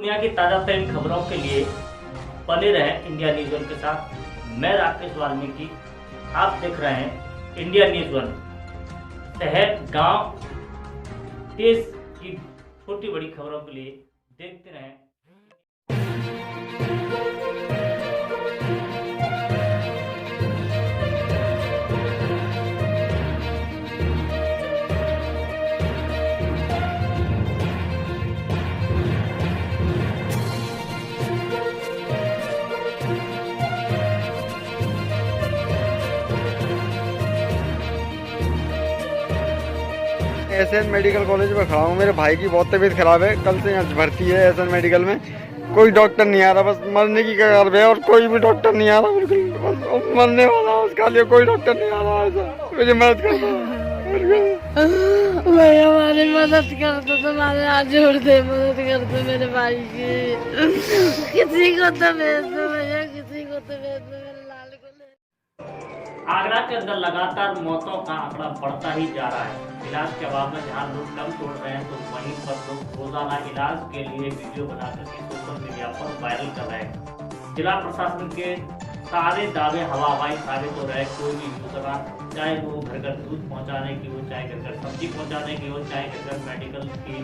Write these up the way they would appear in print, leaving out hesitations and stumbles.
दुनिया की ताज़ा तरीन खबरों के लिए बने रहें इंडिया न्यूज़ वन के साथ। मैं राकेश वाल्मीकि, आप देख रहे हैं इंडिया न्यूज़ वन। शहर, गांव, देश की छोटी बड़ी खबरों के लिए देखते रहें। एसएन मेडिकल कॉलेज में खड़ा हूँ। मेरे भाई की बहुत तबीयत खराब है, कल से यहाँ भर्ती है एसएन मेडिकल में। कोई डॉक्टर नहीं आ रहा, बस मरने की कगार पे है और कोई भी डॉक्टर नहीं आ रहा। बिल्कुल बस मरने वाला है, उसका लिए कोई डॉक्टर नहीं आ रहा। ऐसा मुझे मदद कर दो भाई, हमारी मदद कर दो, तुम्हारे हाथ जोड़ दे, मदद कर दो मेरे भाई की। किसी को तो भेज दो भैया, किसी को तो भेज दो मेरे लाल को। आगरा के अंदर लगातार मौतों का आंकड़ा बढ़ता ही जा रहा है। इलाज के अभाव में जहां लोग दम तोड़ रहे हैं, तो वहीं पर लोग रोजाना इलाज के लिए वीडियो बनाकर के सोशल मीडिया पर वायरल कर रहे हैं। जिला प्रशासन के सारे दावे हवाबाजी साबित हो रहे हैं। कोई भी योजना, चाहे वो घर घर दूध पहुंचाने की हो, चाहे घर घर सब्जी पहुंचाने की हो, चाहे घर घर मेडिकल की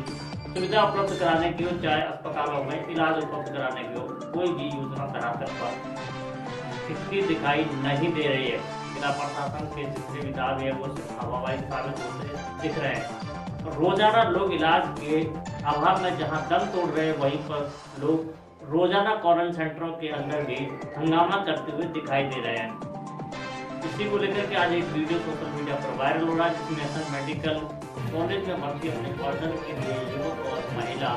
सुविधा उपलब्ध कराने की हो, चाहे अस्पतालों में इलाज उपलब्ध कराने की हो, कोई भी योजना धरातल पर कितनी दिखाई नहीं दे रही है। जिला प्रशासन के जितने भी दावे हैं वो सिर्फ हवाबाजी साबित होते दिख रहे हैं। रोजाना लोग इलाज के अभाव में जहां दम तोड़ रहे हैं, वहीं पर लोग रोजाना क्वारंटाइन सेंटरों के अंदर भी हंगामा करते हुए दिखाई दे रहे हैं। इसी को लेकर के आज एक वीडियो सोशल मीडिया पर वायरल हो रहा है, जिसमें एसएन मेडिकल कॉलेज में भर्ती अपने ऑर्डर के लिए युवक और महिला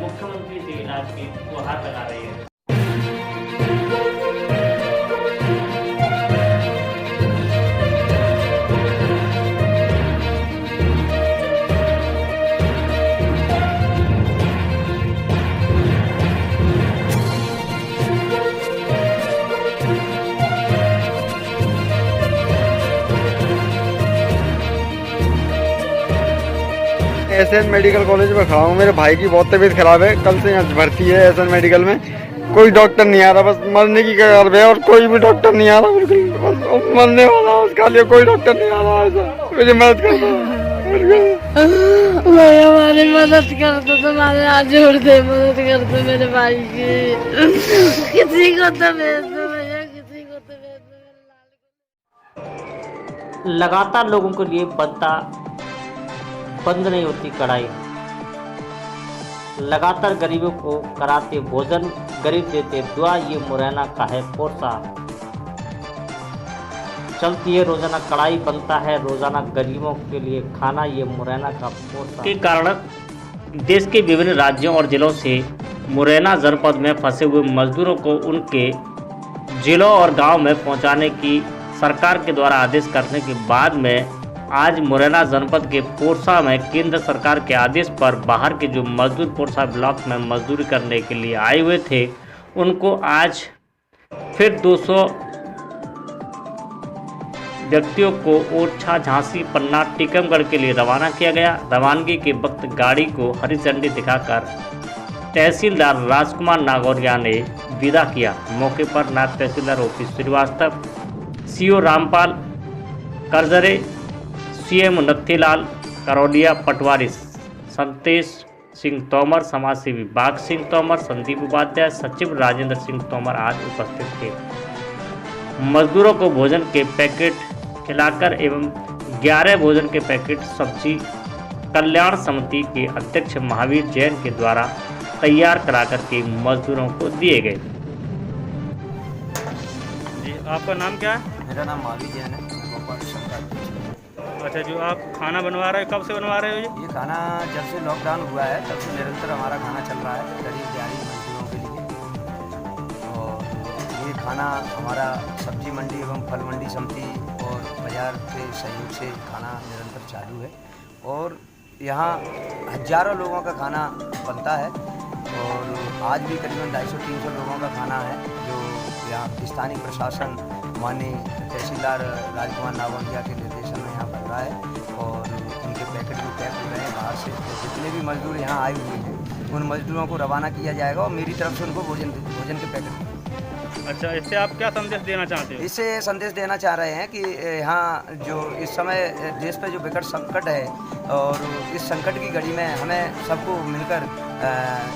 मुख्यमंत्री से इलाज की गुहार लगा रही है। एसएन मेडिकल कॉलेज में खड़ा हूँ। मेरे भाई की बहुत तबीयत खराब है, कल से यहाँ भर्ती है एसएन मेडिकल में। कोई डॉक्टर नहीं आ रहा, बस मरने की कगार पे है और कोई भी डॉक्टर नहीं आ रहा। बिल्कुल बस मरने वाला है, उसका लिए कोई डॉक्टर नहीं आ रहा। ऐसा मुझे मदद कर दो भाई, हमारी मदद कर दो, तुम्हारे हाथ जोड़ दे, मदद कर दो मेरे भाई की। किसी को तो भेज दो भैया, किसी को तो भेज दो मेरे लाल को। लगातार लोगों के लिए बंद नहीं होती कड़ाई। लगातार गरीबों को कराते भोजन, गरीब देते दुआ, ये मुरैना का है पोरसा। चलती है रोजाना कड़ाई, बनता है रोजाना गरीबों के लिए खाना, ये मुरैना का पोरसा। के कारण देश के विभिन्न राज्यों और जिलों से मुरैना जनपद में फंसे हुए मजदूरों को उनके जिलों और गांव में पहुंचाने की सरकार के द्वारा आदेश करने के बाद में आज मुरैना जनपद के पोरसा में केंद्र सरकार के आदेश पर बाहर के जो मजदूर पोरसा ब्लॉक में मजदूरी करने के लिए आए हुए थे, उनको आज फिर 200 व्यक्तियों को ओरछा, झांसी, पन्ना, टीकमगढ़ के लिए रवाना किया गया। रवानगी के वक्त गाड़ी को हरी झंडी दिखाकर तहसीलदार राजकुमार नागौरिया ने विदा किया। मौके पर नायब तहसीलदार OP Shrivastava, CO Rampal Karjare, CM Natthilal Karauliya, पटवारी संतेश सिंह तोमर, समाजसेवी बाग सिंह तोमर, संदीप उपाध्याय, सचिव राजेंद्र सिंह तोमर आज उपस्थित थे। मजदूरों को भोजन के पैकेट खिलाकर एवं 11 भोजन के पैकेट सब्जी कल्याण समिति के अध्यक्ष महावीर जैन के द्वारा तैयार कराकर के मजदूरों को दिए गए। जी, आपका नाम क्या है? मेरा नाम महावीर जैन है। अच्छा, जो आप खाना बनवा रहे हो, कब से बनवा रहे हो ये खाना जब से लॉकडाउन हुआ है तब से निरंतर हमारा खाना चल रहा है गरीब दिहाड़ी मजदूरों के लिए। और ये खाना हमारा सब्जी मंडी एवं फल मंडी समिति और बाजार के सहयोग से खाना निरंतर चालू है और यहाँ हजारों लोगों का खाना बनता है। और आज भी करीबन 250-300 लोगों का खाना है जो यहाँ स्थानीय प्रशासन माननीय तहसीलदार राजकुमार नागौरिया के निर्देशन में यहाँ बन रहा है। और उनके पैकेट भी पैक हो रहे हैं बाहर से। जितने भी मजदूर यहाँ आए हुए हैं उन मजदूरों को रवाना किया जाएगा और मेरी तरफ से उनको भोजन के पैकेट। अच्छा, इससे आप क्या संदेश देना चाहते हो? इससे संदेश देना चाह रहे हैं कि यहाँ जो इस समय देश पे जो विकट संकट है और इस संकट की घड़ी में हमें सबको मिलकर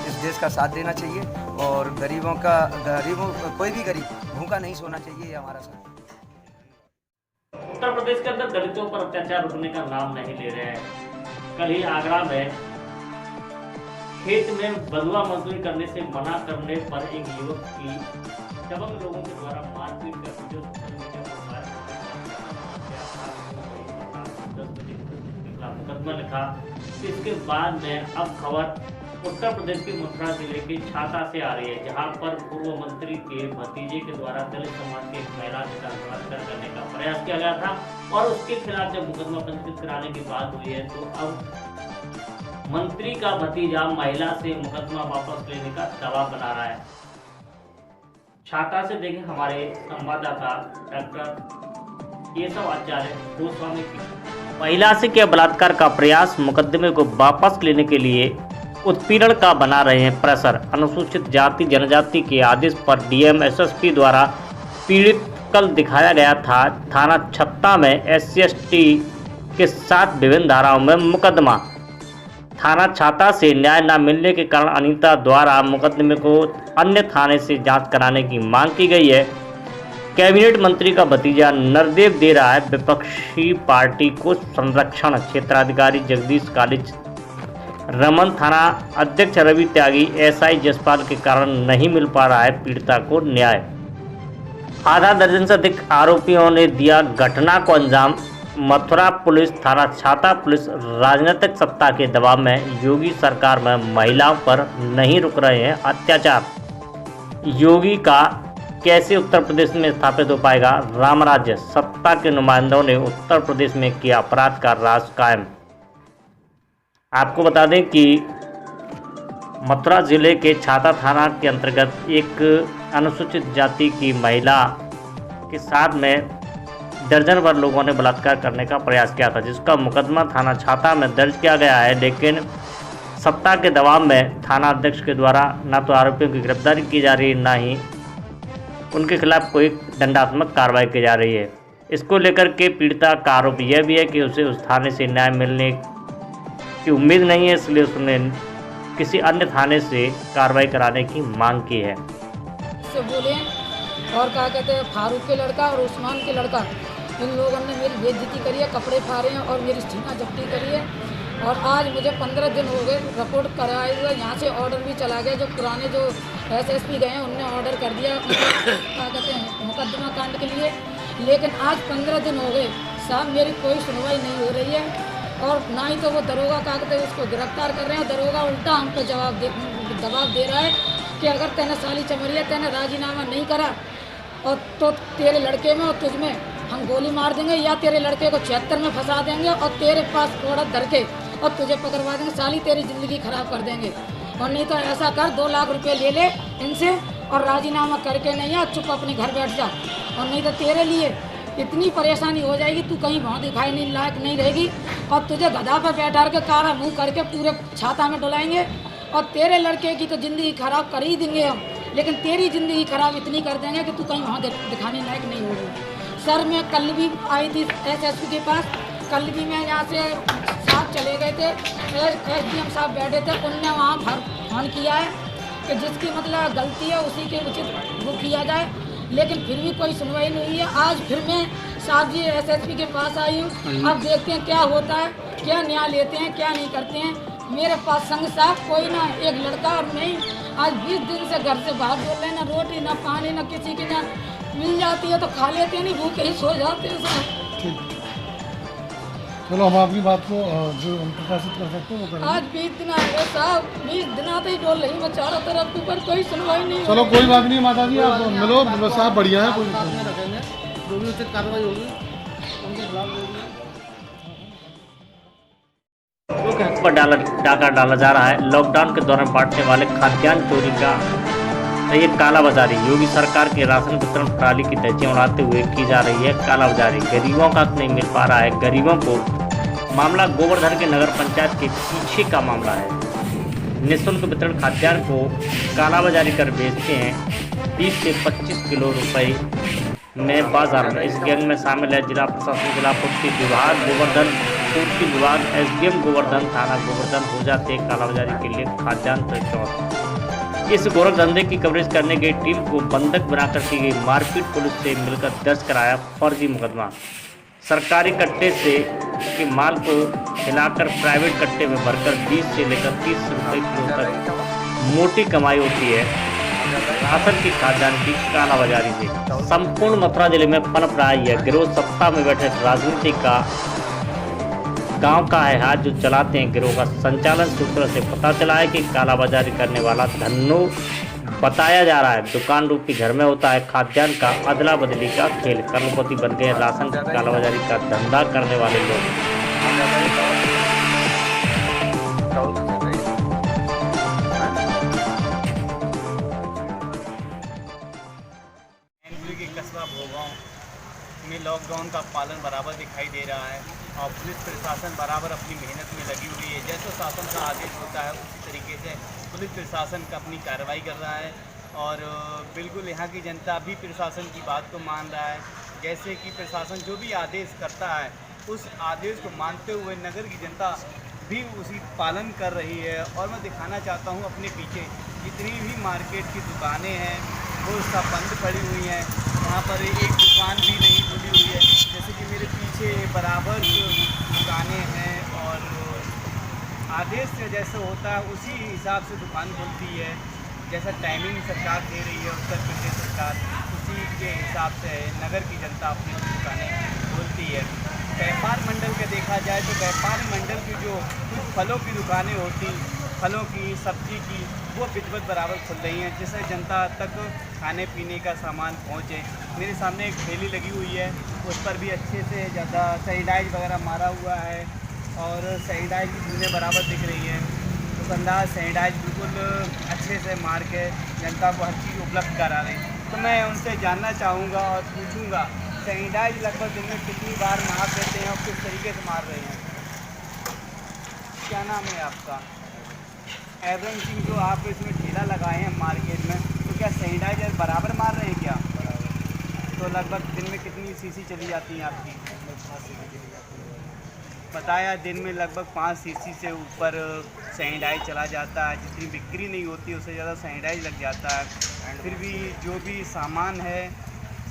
इस देश का साथ देना चाहिए और गरीबों कोई भी गरीब भूखा नहीं सोना चाहिए, ये हमारा साथ। उत्तर प्रदेश के अंदर दलितों पर अत्याचार रुकने का नाम नहीं ले रहे हैं। कल ही आगरा में खेत में बलुआ मजदूरी करने से मना करने पर एक युवक की दबंग लोगों के द्वारा मारपीट कर वीडियो सोशल मीडिया पर वायरल मुकदमा लिखा। इसके बाद में अब खबर उत्तर प्रदेश के मथुरा जिले के छाता से आ रही है, जहां पर पूर्व मंत्री के भतीजे के द्वारा दलित समाज के एक महिला के साथ बलात्कार करने का प्रयास किया गया था और उसके खिलाफ जब मुकदमा पंजीकृत कराने की बात हुई है तो अब मंत्री का भतीजा महिला से मुकदमा वापस लेने का दबाव बना रहा है। छाता से देखें हमारे संवाददाता डॉक्टर केशव आचार्य गोस्वामी की। महिला से किया बलात्कार का प्रयास, मुकदमे को वापस लेने के लिए उत्पीड़न का बना रहे हैं प्रेशर। अनुसूचित जाति जनजाति के आदेश पर डीएम एसएसपी द्वारा पीड़ित कल दिखाया गया था थाना छत्ता में SC/ST के साथ विभिन्न धाराओं में मुकदमा। थाना छाता से न्याय न मिलने के कारण अनीता द्वारा मुकदमे को अन्य थाने से जांच कराने की मांग की गई है। कैबिनेट मंत्री का भतीजा नरदेव दे रहा है विपक्षी पार्टी को संरक्षण। क्षेत्राधिकारी जगदीश कालिज रमन, थाना अध्यक्ष रवि त्यागी, SI जसपाल के कारण नहीं मिल पा रहा है पीड़िता को न्याय। आधा दर्जन से अधिक आरोपियों ने दिया घटना को अंजाम। मथुरा पुलिस, थाना छाता पुलिस राजनीतिक सत्ता के दबाव में योगी सरकार में महिलाओं पर नहीं रुक रहे हैं अत्याचार। योगी का कैसे उत्तर प्रदेश में स्थापित हो पाएगा राम राज्य? सत्ता के नुमाइंदों ने उत्तर प्रदेश में किया अपराध का राज कायम। आपको बता दें कि मथुरा जिले के छाता थाना के अंतर्गत एक अनुसूचित जाति की महिला के साथ में दर्जन भर लोगों ने बलात्कार करने का प्रयास किया था, जिसका मुकदमा थाना छाता में दर्ज किया गया है। लेकिन सत्ता के दबाव में थाना अध्यक्ष के द्वारा न तो आरोपियों की गिरफ्तारी की जा रही, न ही उनके खिलाफ कोई दंडात्मक कार्रवाई की जा रही है। इसको लेकर के पीड़िता का आरोप यह भी है कि उसे उस थाने से न्याय मिलने की उम्मीद नहीं है, इसलिए उसने किसी अन्य थाने से कार्रवाई कराने की मांग की है। से बोले और क्या कहते हैं, फारूक के लड़का और उस्मान के लड़का, इन लोगों ने मेरी बेइज्जती करी है, कपड़े फाड़े हैं और मेरी सीना जब्ती करी है। और आज मुझे 15 दिन हो गए रिपोर्ट कराए हुए, यहाँ से ऑर्डर भी चला गया। जो पुराने जो SSP गए हैं उनने ऑर्डर कर दिया क्या कहते हैं मुकदमा कांड के लिए, लेकिन आज 15 दिन हो गए साहब, मेरी कोई सुनवाई नहीं हो रही है। और ना ही तो वो दरोगा क्या कहते हैं उसको गिरफ्तार कर रहे हैं। दरोगा उल्टा हमको दबाव दे रहा है कि अगर तेने साली चमरिया तेने राजीनामा नहीं करा और तो तेरे लड़के में और तुझ में हम गोली मार देंगे, या तेरे लड़के को 76 में फंसा देंगे और तेरे पास कोड़ा धर के और तुझे पकड़वा देंगे, साली तेरी ज़िंदगी ख़राब कर देंगे। और नहीं तो ऐसा कर 2 लाख रुपए ले ले इनसे और राजीनामा करके नहीं आ, चुप अपने घर बैठ जा। और नहीं तो तेरे लिए इतनी परेशानी हो जाएगी, तू कहीं वहाँ दिखाई नहीं लायक नहीं रहेगी और तुझे गधा पर बैठा के कारा मुँह करके पूरे छाता में डुलाएंगे। और तेरे लड़के की तो ज़िंदगी ख़राब कर ही देंगे हम, लेकिन तेरी ज़िंदगी ख़राब इतनी कर देंगे कि तू कहीं वहाँ दिखाने लायक नहीं होगी। सर मैं कल भी आई थी SSP के पास, कल भी मैं यहाँ से साहब चले गए थे, SDM साहब बैठे थे, उनने वहाँ फोन किया है कि जिसकी मतलब गलती है उसी के उचित वो किया जाए, लेकिन फिर भी कोई सुनवाई नहीं हुई है। आज फिर मैं साहब जी SSP के पास आई हूँ, अब देखते हैं क्या होता है, क्या न्याय लेते हैं क्या नहीं करते हैं। मेरे पास संग साहब कोई ना, एक लड़का और मैं आज 20 दिन से घर से बाहर बोल रहे, ना रोटी ना पानी ना किसी की ना मिल जाती है तो खा लेते हैं, नहीं भूखे ही सो जाते हैं साहब। चलो हम आपकी बात को जो हम प्रकाशित कर सकते हैं वो करेंगे। आज 20 दिन आ गए साहब, 20 दिन आते ही डोल रही मैं चारों तरफ, ऊपर कोई सुनवाई नहीं। चलो कोई बात नहीं माता जी, आप मिलो साहब, बढ़िया है, कोई रखेंगे जो भी उचित कार्रवाई होगी उनके खिलाफ के हक पर डाका डाला जा रहा है। लॉकडाउन के दौरान बांटने वाले खाद्यान्न चोरी का ये कालाबाजारी। योगी सरकार के राशन वितरण प्रणाली की धज्जियां उड़ाते हुए की जा रही है कालाबाजारी। गरीबों का हक नहीं मिल पा रहा है गरीबों को। मामला गोवर्धन के नगर पंचायत के पीछे का मामला है। निःशुल्क वितरण खाद्यान्न को कालाबाजारी कर बेचते हैं 20 से 25 किलो रुपए में बाजार में। इस गैंग में शामिल है जिला प्रशासन, जिला पूर्ति विभाग, गोवर्धन पूर्ति विभाग, एसडीएम गोवर्धन, थाना गोवर्धन हो जाते कालाबाजारी के लिए खाद्यान्न प्रचौर। इस गोरख धंधे की कवरेज करने गई टीम को बंधक बनाकर की गई मारपीट पुलिस से मिलकर दर्ज कराया फर्जी मुकदमा। सरकारी कट्टे से के माल को हिलाकर प्राइवेट कट्टे में भरकर 20 से लेकर 30 रुपये किलो तक मोटी कमाई होती है राशन की खाद्यान्न की कालाबाजारी से। संपूर्ण मथुरा जिले में पनप रहा यह गिरोह सत्ता में बैठे राजनीति का गांव का है हाथ जो चलाते हैं। गिरोह का संचालन सूत्रों से पता चला है कि कालाबाजारी करने वाला धन्नो बताया जा रहा है। दुकान रूपी घर में होता है खाद्यान्न का अदला बदली का खेल। करोड़पति बन गए राशन की कालाबाजारी का धंधा करने वाले लोग। के कस्बा भोगांव में लॉकडाउन का पालन बराबर दिखाई दे रहा है और पुलिस प्रशासन बराबर अपनी मेहनत में लगी हुई है। जैसा शासन का आदेश होता है उसी तरीके से पुलिस प्रशासन का अपनी कार्रवाई कर रहा है और बिल्कुल यहाँ की जनता भी प्रशासन की बात को मान रहा है। जैसे कि प्रशासन जो भी आदेश करता है उस आदेश को मानते हुए नगर की जनता भी उसी पालन कर रही है। और मैं दिखाना चाहता हूँ अपने पीछे जितनी भी मार्केट की दुकानें हैं वो सब बंद पड़ी हुई हैं। वहाँ पर एक दुकान भी नहीं खुली हुई है। जैसे कि मेरे पीछे बराबर दुकानें हैं और आदेश से जैसे होता है उसी हिसाब से दुकान खुलती है। जैसा टाइमिंग सरकार दे रही है उत्तर प्रदेश सरकार, उसी के हिसाब से नगर की जनता अपनी दुकानें खोलती है। व्यापार मंडल का देखा जाए तो व्यापार मंडल की जो कुछ फलों की दुकानें होती, फलों की, सब्जी की, वो विधिवत बराबर खुल रही हैं जिससे जनता तक खाने पीने का सामान पहुँचे। मेरे सामने एक ठेली लगी हुई है, उस पर भी अच्छे से ज़्यादा सैनिटाइज वगैरह मारा हुआ है और सैनिटाइज की बूंदें बराबर दिख रही हैं। दुकानदार सैनिटाइज बिल्कुल अच्छे से मार के जनता को हर चीज़ उपलब्ध करा रहे हैं। तो मैं उनसे जानना चाहूँगा और पूछूँगा सैनिटाइज लगभग दिन में कितनी बार मार देते हैं और किस तरीके से मार रहे हैं। क्या नाम है आपका? एवरम सिंह। जो आप इसमें ठेला लगाए हैं मार्केट में, तो क्या सैनिटाइजर बराबर मार रहे हैं क्या? तो लगभग दिन में कितनी सीसी चली जाती हैं आपकी? बताया दिन में लगभग 5 सीसी से ऊपर सैनिटाइज चला जाता है। जितनी बिक्री नहीं होती उससे ज़्यादा सैनिटाइज लग जाता है। फिर भी जो भी सामान है,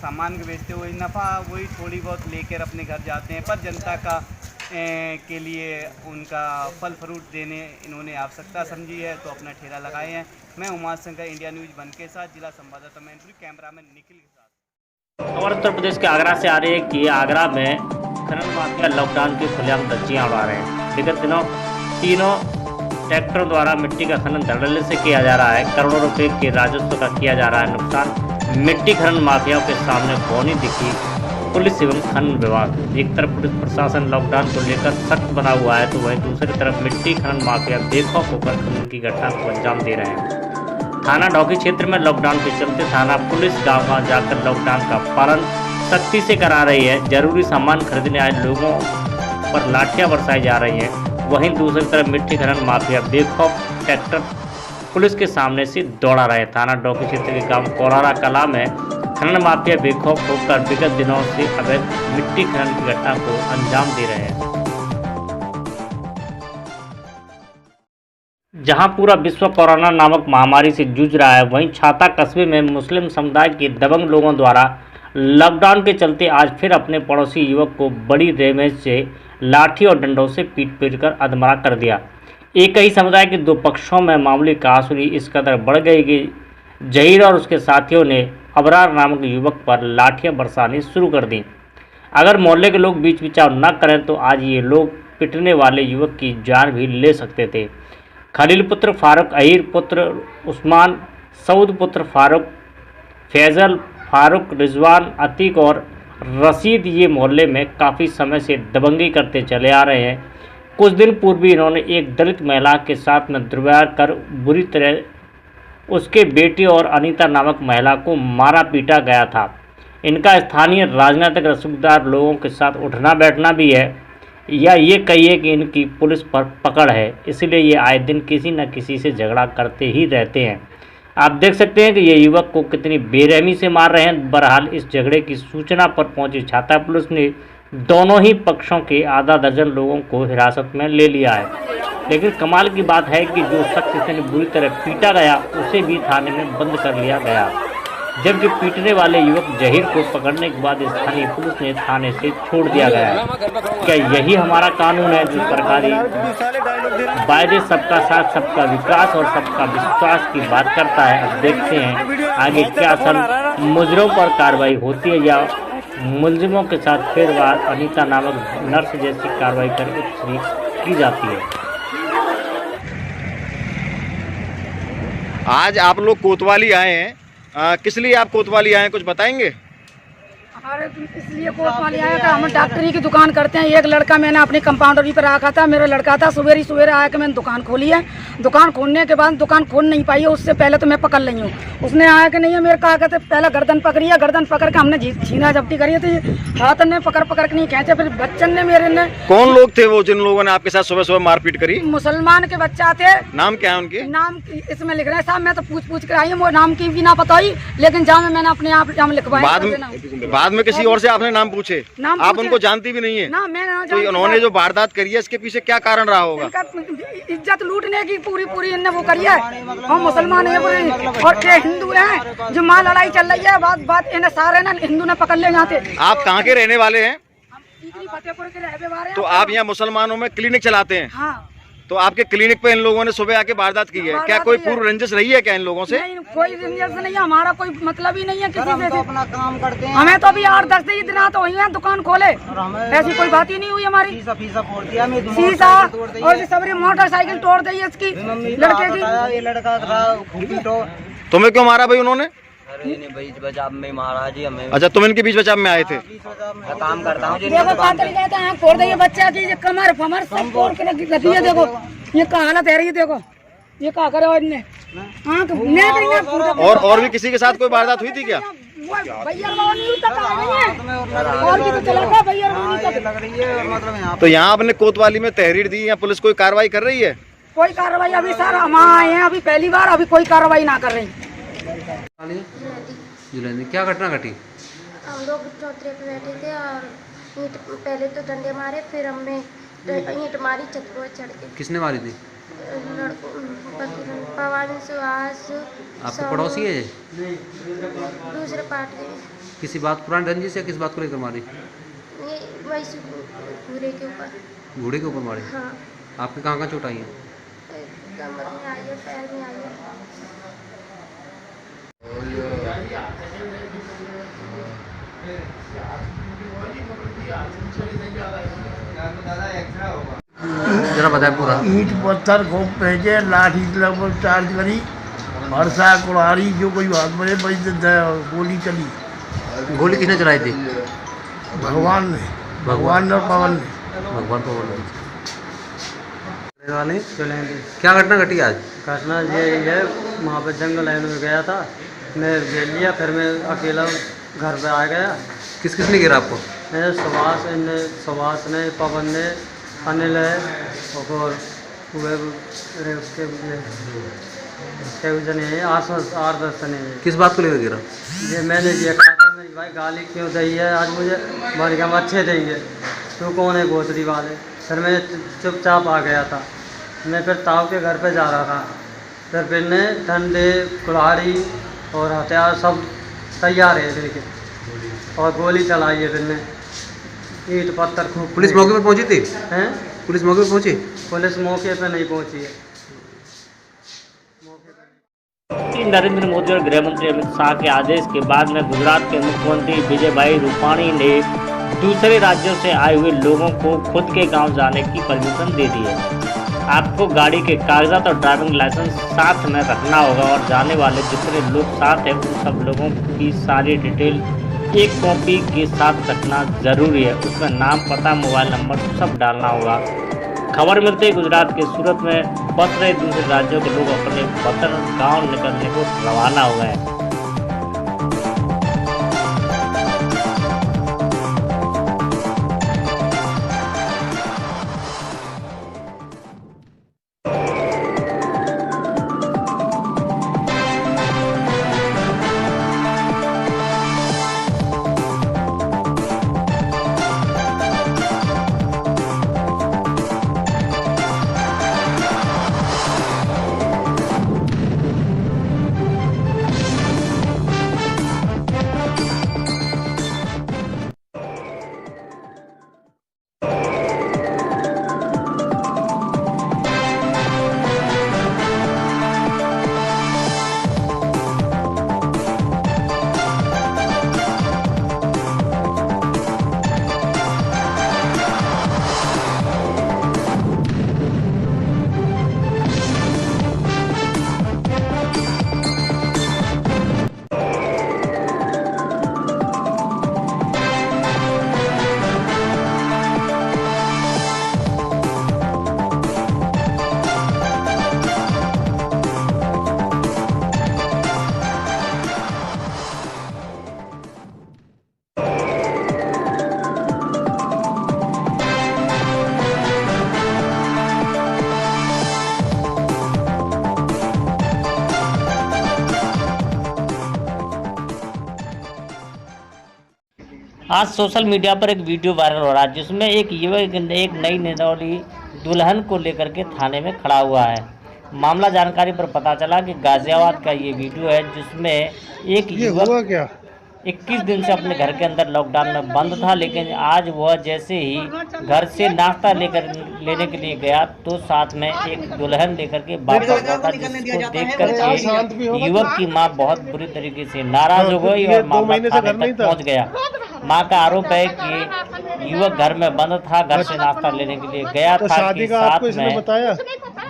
सामान को बेचते हुए नफ़ा वही थोड़ी बहुत लेकर अपने घर जाते हैं। पर जनता का के लिए उनका फल फ्रूट देने इन्होंने आवश्यकता समझी है तो अपना ठेला लगाए हैं। मैं उमाद शंकर, इंडिया न्यूज़ बन के साथ, जिला संवाददाता मैनपुरी, कैमरामैन निखिल के साथ। और उत्तर प्रदेश के आगरा से आ रही है कि आगरा में खनन माफिया लॉकडाउन की खुलेआम धज्जियां उड़ा रहे हैं। विगत दिनों तीनों ट्रैक्टरों द्वारा मिट्टी का खनन धड़ल्ले से किया जा रहा है। करोड़ों रुपए के राजस्व का किया जा रहा है नुकसान। मिट्टी खनन माफियाओं के सामने बौनी दिखी पुलिस एवं खनन विभाग। एक तरफ पुलिस प्रशासन लॉकडाउन को लेकर सख्त बना हुआ है तो वहीं दूसरी तरफ मिट्टी खनन माफिया बेखौफ होकर खनन की घटना को अंजाम दे रहे हैं। थाना डौकी क्षेत्र में लॉकडाउन के चलते थाना पुलिस गाँव जाकर लॉकडाउन का पालन सख्ती से करा रही है। जरूरी सामान खरीदने आए लोगों पर लाठियां बरसाई जा रही हैं। वहीं दूसरी तरफ मिट्टी खनन माफिया बेखौफ ट्रैक्टर पुलिस के सामने से दौड़ा रहे। थाना डौकी क्षेत्र के गांव कोरारा कला में खनन माफिया बेखौफ होकर विगत दिनों से अवैध मिट्टी खनन की घटना को अंजाम दे रहे हैं। जहां पूरा विश्व कोरोना नामक महामारी से जूझ रहा है, वहीं छाता कस्बे में मुस्लिम समुदाय के दबंग लोगों द्वारा लॉकडाउन के चलते आज फिर अपने पड़ोसी युवक को बड़ी रेंज से लाठी और डंडों से पीट कर अधमरा कर दिया। एक ही समुदाय के दो पक्षों में मामूली कहासुनी इस कदर बढ़ गई कि जहीर और उसके साथियों ने अबरार नामक युवक पर लाठियां बरसानी शुरू कर दी। अगर मोहल्ले के लोग बीच बिचाव न करें तो आज ये लोग पिटने वाले युवक की जान भी ले सकते थे। खलील पुत्र फारूक, अहीर पुत्र उस्मान, सऊद पुत्र फारूक, फैज़ल, फारूक, रिजवान, अतीक और रशीद ये मोहल्ले में काफ़ी समय से दबंगी करते चले आ रहे हैं। कुछ दिन पूर्व भी इन्होंने एक दलित महिला के साथ में दुर्व्यवहार कर बुरी तरह उसके बेटी और अनीता नामक महिला को मारा पीटा गया था। इनका स्थानीय राजनीतिक रसूखदार लोगों के साथ उठना बैठना भी है। या ये कहिए कि इनकी पुलिस पर पकड़ है, इसलिए ये आए दिन किसी न किसी से झगड़ा करते ही रहते हैं। आप देख सकते हैं कि ये युवक को कितनी बेरहमी से मार रहे हैं। बहरहाल इस झगड़े की सूचना पर पहुंची छाता पुलिस ने दोनों ही पक्षों के आधा दर्जन लोगों को हिरासत में ले लिया है। लेकिन कमाल की बात है कि जो शख्स इतनी बुरी तरह पीटा गया उसे भी थाने में बंद कर लिया गया, जबकि पीटने वाले युवक जहीर को पकड़ने के बाद स्थानीय पुलिस ने थाने से छोड़ दिया गया है। क्या यही हमारा कानून है जो सरकारी वायदे सबका साथ, सबका विकास और सबका विश्वास की बात करता है? अब देखते हैं आगे क्या असल मुजरिमों पर कार्रवाई होती है या मुलजिमों के साथ फिर बार अनीता नामक नर्स जैसी कार्रवाई कर की जाती है। आज आप लोग कोतवाली आए हैं, किस लिए आप कोतवाली आए हैं, कुछ बताएंगे? अरे इसलिए कोतवाली आया कि हम डॉक्टरी की दुकान करते हैं। एक लड़का मैंने अपनी कंपाउंडरी पर रखा था, मेरा लड़का था। सवेरे आया कि मैंने दुकान खोली है। दुकान खोलने के बाद दुकान खोल नहीं पाई है, उससे पहले तो मैं पकड़ ली हूँ। उसने आया कि नहीं है, मेरे कहा कहते पहले गर्दन पकड़ी है, गर्दन पकड़ के हमने छीना जब्ती करी थी। हाथ ने पकड़ के नहीं खींचे, फिर बच्चन ने मेरे ने। कौन लोग थे वो जिन लोगों ने आपके साथ सुबह सुबह मारपीट करी? मुसलमान के बच्चा थे। नाम क्या है उनके? नाम इसमें लिख रहे हैं साहब, मैं तो पूछ कर आई हूँ, वो नाम की भी ना पता ही, लेकिन जहाँ मैंने अपने आप लिखवाया। बाद में किसी और से आपने नाम पूछे? आप उनको जानती भी नहीं है ना, मैं तो उन्होंने जो वारदात करी है इसके पीछे क्या कारण रहा होगा? इज्जत लूटने की पूरी इनने वो करी है। हम मुसलमान है और ये हिंदू हैं, जो माँ लड़ाई चल रही है, बात इन्हें सारे ना हिंदू ने पकड़ ले जाते। आप कहाँ के रहने वाले हैं? फतेहपुर के रहने वाले हैं। तो आप यहाँ मुसलमानों में क्लिनिक चलाते हैं? हाँ। तो आपके क्लिनिक पे इन लोगों ने सुबह आके वारदात की है, क्या कोई पूर्व रंजिश रही है क्या इन लोगों से? नहीं, कोई रंजिश नहीं है, हमारा कोई मतलब ही नहीं है किसी से। तो अपना काम करते हैं, हमें तो अभी 8-10 दिन तो हुई है दुकान खोले, ऐसी कोई बात ही नहीं हुई हमारी। शीशा और सबरी मोटरसाइकिल तोड़ दी है इसकी लड़के की। तुम्हें क्यों मारा भाई उन्होंने? बीच बचाव में मारा जी हमें। अच्छा, तुम इनके बीच बचाव में आए थे? काम करता हूँ। देखो कातल कहते हैं, फोड़ दिए बच्चा की कमर फमर सब फोड़ के रखी है। देखो ये का हालत है रही, देखो ये का करे और इनने और भी किसी के साथ कोई वारदात हुई थी क्या? तो यहाँ आपने कोतवाली में तहरीर दी, यहाँ पुलिस कोई कार्रवाई कर रही है? कोई कार्रवाई अभी सर हम आए हैं अभी पहली बार, अभी कोई कार्रवाई ना कर रही। जुलैंदी, क्या घटना घटी? हम लोग चौतरे पे बैठे थे और ईंट पहले तो डंडे मारे, फिर हमने ईंट मारी छत पर चढ़ के। किसने मारी थी? पवन सुहास। आपके पड़ोसी है? दूसरे पार्ट के। किसी बात पुरानी रंजिश या किस बात को लेकर मारी? वैसे घोड़े के ऊपर। घोड़े के ऊपर मारी? हाँ। आपके कहाँ चोट आई है? कमर में आई है, पैर में आई है। जरा बताए पूरा। ईंट पत्थर खूब फेंके, लाठी लगभग चार्ज करी, भरसा कुल्हाड़ी जो कोई हाथ में गोली चली। गोली किसने चलाई थी? भगवान ने और पवन ने। भगवान पवन ने। क्या घटना घटी आज? घटना ये है, वहाँ पे जंगल लाइन में गया था, मैं घेर लिया, फिर मैं अकेला घर पे आ गया। किस किस ने गिरा आपको? सुभाष ने, पवन ने, अनिल है और जने है, 8-10 जने हैं। किस बात को लेकर गिरा? ये मैंने ये कहा था मेरी भाई गाली क्यों दी है आज मुझे, बोल के हम अच्छे देंगे, तू कौन है गोतरी वाले। फिर मैं चुपचाप आ गया था। मैं फिर ताऊ के घर पे जा रहा था, फिर ने डंडे कुल्हाड़ी और हथियार सब तैयार है लेके, और गोली चलाई है। फिर ने ईंट पत्थर खूब। पुलिस मौके पर पहुंची थी? हैं? पुलिस मौके पर पहुंची? पुलिस मौके पे नहीं पहुंची है। नरेंद्र मोदी और गृह मंत्री अमित शाह के आदेश के बाद में गुजरात के मुख्यमंत्री विजय भाई रूपाणी ने दूसरे राज्यों से आए हुए लोगों को खुद के गांव जाने की परमिशन दे दी है। आपको गाड़ी के कागजात और ड्राइविंग लाइसेंस साथ में रखना होगा और जाने वाले जितने लोग साथ हैं उन सब लोगों की सारी डिटेल एक कॉपी के साथ रखना ज़रूरी है। उसमें नाम, पता, मोबाइल नंबर सब डालना होगा। खबर मिलते ही गुजरात के सूरत में बस रहे दूसरे राज्यों के लोग अपने वतन गांव निकलने को रवाना हुए हैं। आज सोशल मीडिया पर एक वीडियो वायरल हो रहा है जिसमें एक युवक एक नई निरौली दुल्हन को लेकर के थाने में खड़ा हुआ है। मामला जानकारी पर पता चला कि गाजियाबाद का ये वीडियो है जिसमें एक युवक 21 दिन से अपने घर के अंदर लॉकडाउन में बंद था, लेकिन आज वह जैसे ही घर से नाश्ता लेने के लिए गया तो साथ में एक दुल्हन लेकर के वापस लौटा, जिसको देख करके युवक की मां बहुत बुरी तरीके से नाराज हो गई और मामला थाने तक पहुंच गया। मां का आरोप है कि युवक घर में बंद था, घर से नाश्ता लेने के लिए गया था कि साथ में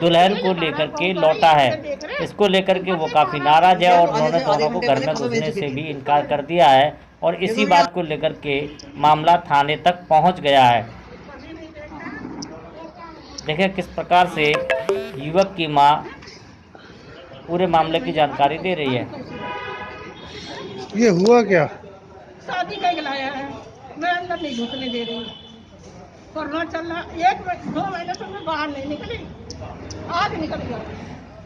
दुल्हन को लेकर के लौटा है। इसको लेकर के वो काफ़ी नाराज है और उन्होंने दोनों को घर में घुसने से भी इनकार कर दिया है और इसी बात को लेकर के मामला थाने तक पहुंच गया है। देखें किस प्रकार से युवक की मां पूरे मामले की जानकारी दे रही है। ये हुआ क्या? शादी का लाया है, मैं अंदर नहीं घुसने दे रही। कोरोना चल रहा 1-2 महीने से मैं बाहर नहीं निकली, आज निकल गया।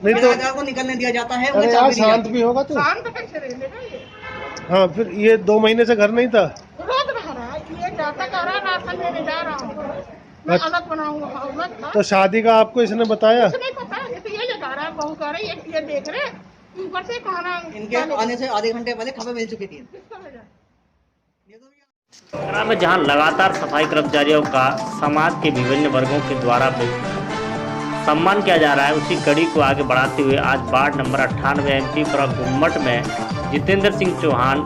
नहीं तो को निकलने दिया जाता है। अरे आज शांत भी होगा तो शांत कैसे रहेगा ये? हाँ, फिर ये 2 महीने से घर नहीं था। रोज रह रहा है, ये जाता कर रहा, राशन लेने जा रहा हूँ, मैं अलग बनाऊंगा। तो शादी का आपको इसने बताया? नहीं पता, ये तो ये ले जा रहा है, बहू कह रही है, ये देख रहे ऊपर से खाना। इनके आने से आधे घंटे पहले खबर मिल चुकी थी। आगरा में जहां लगातार सफाई कर्मचारियों का समाज के विभिन्न वर्गों के द्वारा सम्मान किया जा रहा है, उसी कड़ी को आगे बढ़ाते हुए आज वार्ड नंबर 98 एमपीपुरा गुम्मट में जितेंद्र सिंह चौहान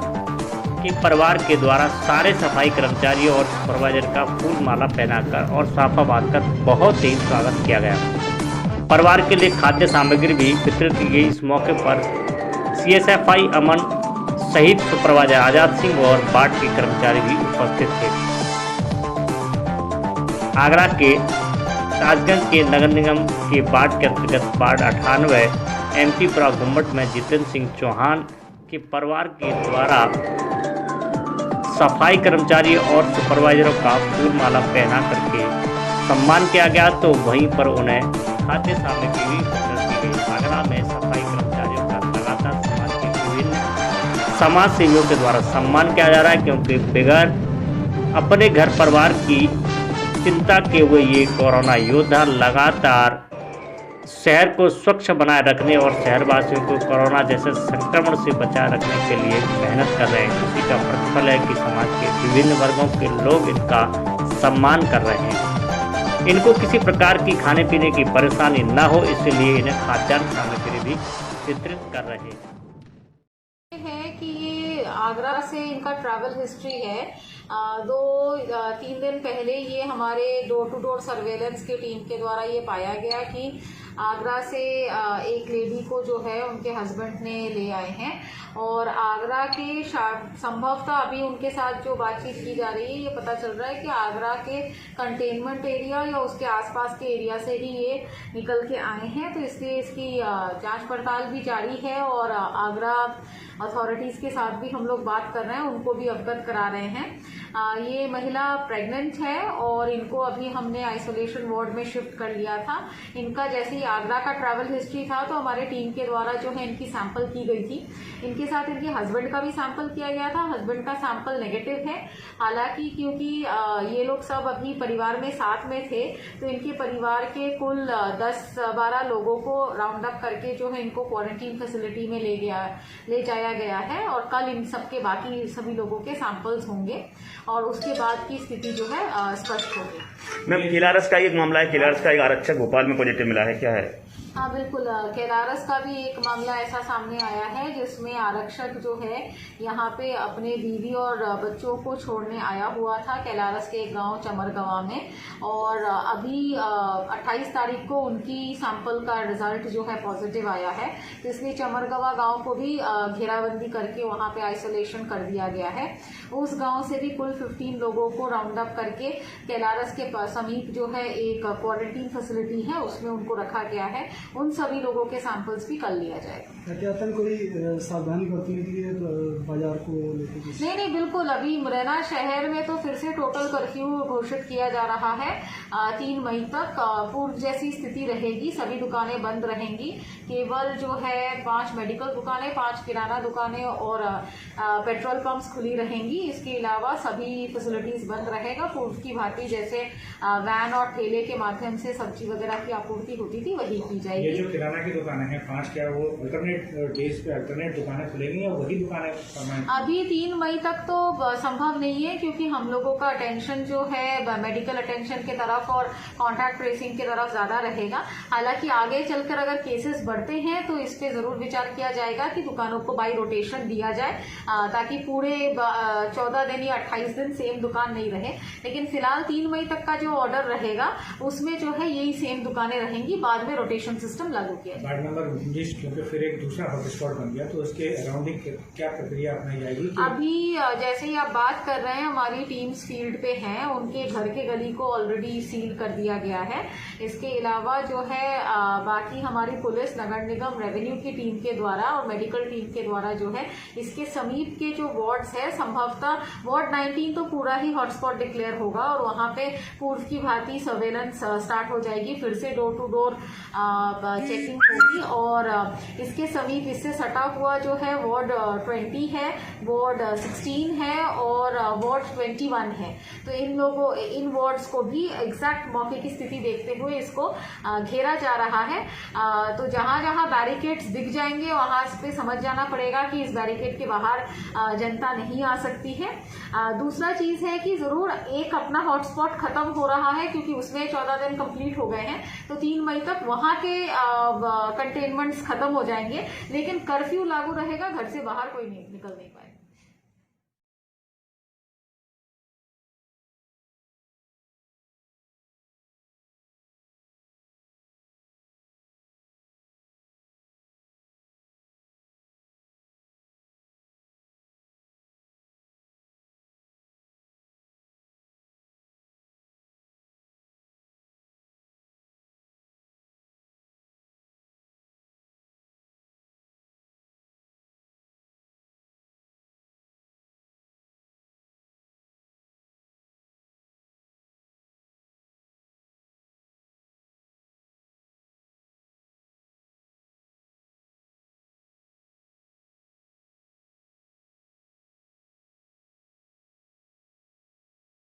के परिवार के द्वारा सारे सफाई कर्मचारियों और सुपरवाइजर का फूल माला पहनाकर और साफा बांधकर बहुत ही स्वागत किया गया। परिवार के लिए खाद्य सामग्री भी वितरित की गई। इस मौके पर CSFI अमन शहीद सुपरवाइजर आजाद सिंह और वार्ड के कर्मचारी भी उपस्थित थे। आगरा के ताजगंज के नगर निगम के वार्ड के अंतर्गत वार्ड 98 एमपीपुरा गुम्मट में जितेंद्र सिंह चौहान के परिवार के द्वारा सफाई कर्मचारी और सुपरवाइजरों का फूल माला पहना करके सम्मान किया गया, तो वहीं पर उन्हें खाद्य सामग्री भी वितरित की गई। आगरा में सफाई कर्मचारियों का लगातार समाज के विभिन्न समाज सेवियों के द्वारा सम्मान किया जा रहा है, क्योंकि बगैर अपने घर परिवार की चिंता के हुए ये कोरोना योद्धा लगातार शहर को स्वच्छ बनाए रखने और शहरवासियों को कोरोना जैसे संक्रमण से बचाए रखने के लिए मेहनत कर रहे हैं। उसी का प्रतिफल है कि समाज के विभिन्न वर्गों के लोग इनका सम्मान कर रहे हैं। इनको किसी प्रकार की खाने पीने की परेशानी न हो, इसलिए इन्हें खाद्यान्न सामग्री भी वितरित कर रहे हैं। कि ये आगरा से इनका ट्रैवल हिस्ट्री है। 2-3 दिन पहले ये हमारे डोर टू डोर सर्वेलेंस की टीम के द्वारा ये पाया गया कि आगरा से एक लेडी को जो है उनके हस्बैंड ने ले आए हैं और आगरा के संभवतः अभी उनके साथ जो बातचीत की जा रही है ये पता चल रहा है कि आगरा के कंटेनमेंट एरिया या उसके आसपास के एरिया से ही ये निकल के आए हैं, तो इसलिए इसकी जांच पड़ताल भी जारी है और आगरा अथॉरिटीज़ के साथ भी हम लोग बात कर रहे हैं, उनको भी अवगत करा रहे हैं। ये महिला प्रेग्नेंट है और इनको अभी हमने आइसोलेशन वार्ड में शिफ्ट कर लिया था। इनका जैसे ही आगरा का ट्रैवल हिस्ट्री था तो हमारे टीम के द्वारा जो है इनकी सैंपल की गई थी। इनके साथ इनके हस्बैंड का भी सैंपल किया गया था। हस्बैंड का सैंपल नेगेटिव है, हालांकि क्योंकि ये लोग सब अभी परिवार में साथ में थे तो इनके परिवार के कुल 10-12 लोगों को राउंड अप करके जो है इनको क्वारंटीन फैसिलिटी में ले जाया गया है और कल इन सबके बाकी सभी लोगों के सैंपल्स होंगे और उसके बाद की स्थिति जो है स्पष्ट होगी। मैम, केलारस का एक मामला है, केलारस का एक आरक्षक भोपाल में पॉजिटिव मिला है, क्या है? हाँ बिल्कुल, केलारस का भी एक मामला ऐसा सामने आया है जिसमें आरक्षक जो है यहाँ पे अपने बीवी और बच्चों को छोड़ने आया हुआ था केलारस के गांव चमरगवा में और अभी 28 तारीख को उनकी सैंपल का रिजल्ट जो है पॉजिटिव आया है, तो इसलिए चमरगवा गांव को भी घेराबंदी करके वहाँ पे आइसोलेशन कर दिया गया है। उस गांव से भी कुल 15 लोगों को राउंड अप करके केलारस के समीप जो है एक क्वारंटीन फैसिलिटी है उसमें उनको रखा गया है उन सभी लोगों के सैंपल्स भी कल लिया जाएगा। एहतियातन कोई सावधानी बरतने के लिए बाजार को लेकर? नहीं, बिल्कुल। अभी मुरैना शहर में तो फिर से टोटल कर्फ्यू घोषित किया जा रहा है। 3 मई तक पूर्व जैसी स्थिति रहेगी, सभी दुकानें बंद रहेंगी। केवल जो है 5 मेडिकल दुकानें, 5 किराना दुकानें और पेट्रोल पंप्स खुली रहेंगी। इसके अलावा सभी फैसिलिटीज बंद रहेगा। पूर्व की भांति जैसे वैन और ठेले के माध्यम से सब्जी वगैरह की आपूर्ति होती थी वही की जाएगी। ये जो किराना की दुकानें हैं 5, क्या वो अल्टरनेट डेज पे अल्टरनेट दुकानें खुलेंगी या वही दुकानें? अभी 3 मई तक तो संभव नहीं है, क्योंकि हम लोगों का अटेंशन जो है मेडिकल अटेंशन की तरफ और कॉन्टैक्ट ट्रेसिंग की तरफ ज्यादा रहेगा। हालांकि आगे चलकर अगर केसेस बढ़ते हैं तो इस पे जरूर विचार किया जाएगा कि दुकानों को बाई रोटेशन दिया जाए, ताकि पूरे 14 दिन या 28 दिन सेम दुकान नहीं रहे। लेकिन फिलहाल 3 मई तक का जो ऑर्डर रहेगा उसमें जो है यही सेम दुकानें रहेंगी, बाद में रोटेशन सिस्टम लागू किया जाएगा। वार्ड नंबर 19 क्योंकि फिर एक दूसरा हॉटस्पॉट बन गया, तो उसके अराउंडिंग क्या प्रक्रिया अपनाई जाएगी? अभी जैसे ही आप बात कर रहे हैं, हमारी टीम्स फील्ड पे हैं, उनके घर के गली को ऑलरेडी सील कर दिया गया है। इसके अलावा जो है बाकी हमारी पुलिस, नगर निगम, रेवेन्यू की टीम के द्वारा और मेडिकल टीम के द्वारा जो है इसके समीप के जो वार्ड्स है, संभवतः वार्ड 19 तो पूरा ही हॉटस्पॉट डिक्लेयर होगा और वहां पे पूर्व की भांति सर्वेलेंस स्टार्ट हो जाएगी। फिर से डोर टू डोर चेकिंग होगी और इसके समीप इससे सटा हुआ जो है वार्ड 20 है, वार्ड 16 है और वार्ड 21 है। तो इन वार्ड्स को भी एग्जैक्ट मौके की स्थिति देखते हुए इसको घेरा जा रहा है। तो जहां जहां बैरिकेड्स दिख जाएंगे वहां पे समझ जाना पड़ेगा कि इस बैरिकेड के बाहर जनता नहीं आ सकती है। दूसरा चीज है कि जरूर एक अपना हॉटस्पॉट खत्म हो रहा है, क्योंकि उसमें 14 दिन कंप्लीट हो गए हैं, तो 3 मई तक वहां के कंटेनमेंट्स खत्म हो जाएंगे, लेकिन कर्फ्यू लागू रहेगा, घर से बाहर कोई निकल नहीं पाएगा।